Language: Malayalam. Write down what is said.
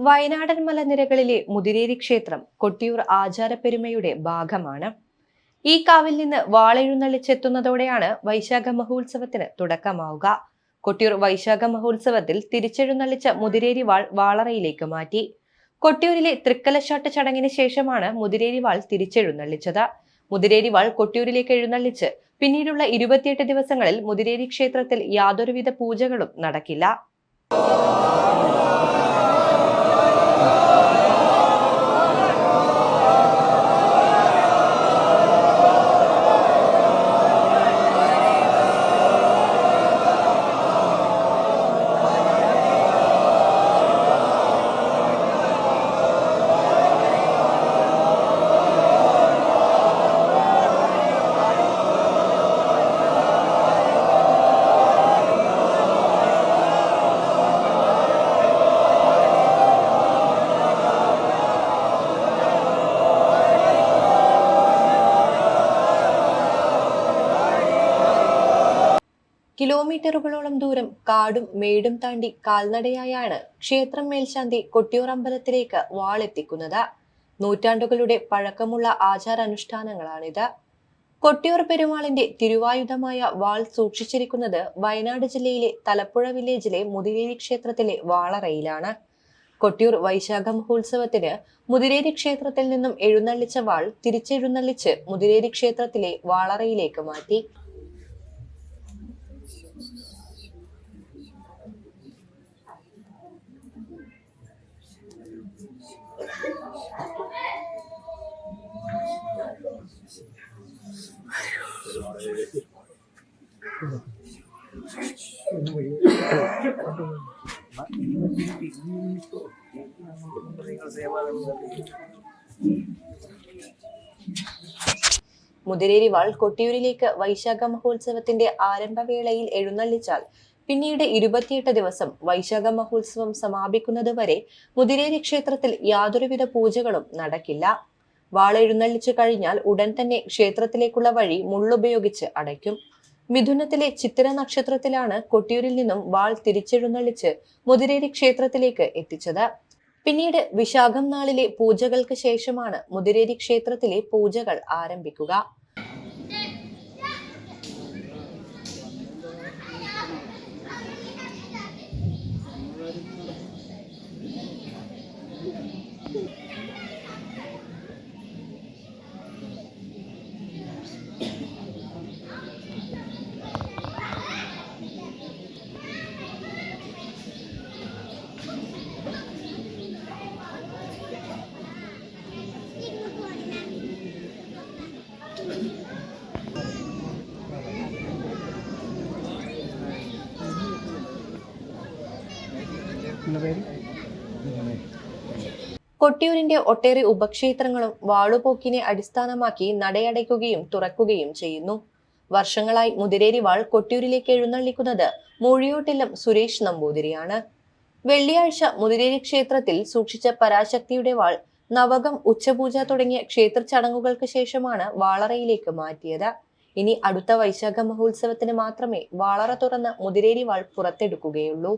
വയനാടൻ മലനിരകളിലെ മുതിരേരി ക്ഷേത്രം കൊട്ടിയൂർ ആചാരപ്പെരുമയുടെ ഭാഗമാണ്. ഈ കാവിൽ നിന്ന് വാളെഴുന്നള്ളിച്ചെത്തുന്നതോടെയാണ് വൈശാഖ മഹോത്സവത്തിന് തുടക്കമാവുക. കൊട്ടിയൂർ വൈശാഖ മഹോത്സവത്തിൽ തിരിച്ചെഴുന്നള്ളിച്ച മുതിരേരി വാൾ വാളറയിലേക്ക് മാറ്റി. കൊട്ടിയൂരിലെ തൃക്കലശാട്ട് ചടങ്ങിന് ശേഷമാണ് മുതിരേരി വാൾ തിരിച്ചെഴുന്നള്ളിച്ചത്. മുതിരേരി വാൾ കൊട്ടിയൂരിലേക്ക് എഴുന്നള്ളിച്ച് പിന്നീടുള്ള 28 ദിവസങ്ങളിൽ മുതിരേരി ക്ഷേത്രത്തിൽ യാതൊരുവിധ പൂജകളും നടക്കില്ല. കിലോമീറ്ററുകളോളം ദൂരം കാടും മേടും താണ്ടി കാൽനടയായാണ് ക്ഷേത്രം മേൽശാന്തി കൊട്ടിയൂർ അമ്പലത്തിലേക്ക് വാളെത്തിക്കുന്നത്. നൂറ്റാണ്ടുകളുടെ പഴക്കമുള്ള ആചാരാനുഷ്ഠാനങ്ങളാണിത്. കൊട്ടിയൂർ പെരുമാളിന്റെ തിരുവായുധമായ വാൾ സൂക്ഷിച്ചിരിക്കുന്നത് വയനാട് ജില്ലയിലെ തലപ്പുഴ വില്ലേജിലെ മുതിരേരി ക്ഷേത്രത്തിലെ വാളറയിലാണ്. കൊട്ടിയൂർ വൈശാഖ മഹോത്സവത്തിന് മുതിരേരി ക്ഷേത്രത്തിൽ നിന്നും എഴുന്നള്ളിച്ച വാൾ തിരിച്ചെഴുന്നള്ളിച്ച് മുതിരേരി ക്ഷേത്രത്തിലെ വാളറയിലേക്ക് മാറ്റി. മുതിരേരി വാൾ കൊട്ടിയൂരിലേക്ക് വൈശാഖ മഹോത്സവത്തിന്റെ ആരംഭവേളയിൽ എഴുന്നള്ളിച്ചാൽ പിന്നീട് 28 ദിവസം വൈശാഖ മഹോത്സവം സമാപിക്കുന്നത് വരെ മുതിരേരി ക്ഷേത്രത്തിൽ യാതൊരുവിധ പൂജകളും നടക്കില്ല. വാൾ എഴുന്നള്ളിച്ചു കഴിഞ്ഞാൽ ഉടൻ തന്നെ ക്ഷേത്രത്തിലേക്കുള്ള വഴി മുള്ളുപയോഗിച്ച് അടയ്ക്കും. മിഥുനത്തിലെ ചിത്തിര നക്ഷത്രത്തിലാണ് കൊട്ടിയൂരിൽ നിന്നും വാൾ തിരിച്ചെഴുന്നള്ളിച്ച് മുതിരേരി ക്ഷേത്രത്തിലേക്ക് എത്തിച്ചത്. പിന്നീട് വിശാഖം നാളിലെ പൂജകൾക്ക് ശേഷമാണ് മുതിരേരി ക്ഷേത്രത്തിലെ പൂജകൾ ആരംഭിക്കുക. കൊട്ടിയൂരിന്റെ ഒട്ടേറെ ഉപക്ഷേത്രങ്ങളും വാളുപോക്കിനെ അടിസ്ഥാനമാക്കി നടയടയ്ക്കുകയും തുറക്കുകയും ചെയ്യുന്നു. വർഷങ്ങളായി മുതിരേരി വാൾ കൊട്ടിയൂരിലേക്ക് എഴുന്നള്ളിക്കുന്നത് മൂഴിയോട്ടില്ലം സുരേഷ് നമ്പൂതിരിയാണ്. വെള്ളിയാഴ്ച മുതിരേരി ക്ഷേത്രത്തിൽ സൂക്ഷിച്ച പരാശക്തിയുടെ വാൾ നവകം, ഉച്ചപൂജ തുടങ്ങിയ ക്ഷേത്ര ചടങ്ങുകൾക്ക് ശേഷമാണ് വാളറയിലേക്ക് മാറ്റിയത്. ഇനി അടുത്ത വൈശാഖ മഹോത്സവത്തിന് മാത്രമേ വാളറ തുറന്ന് മുതിരേരി വാൾ പുറത്തെടുക്കുകയുള്ളൂ.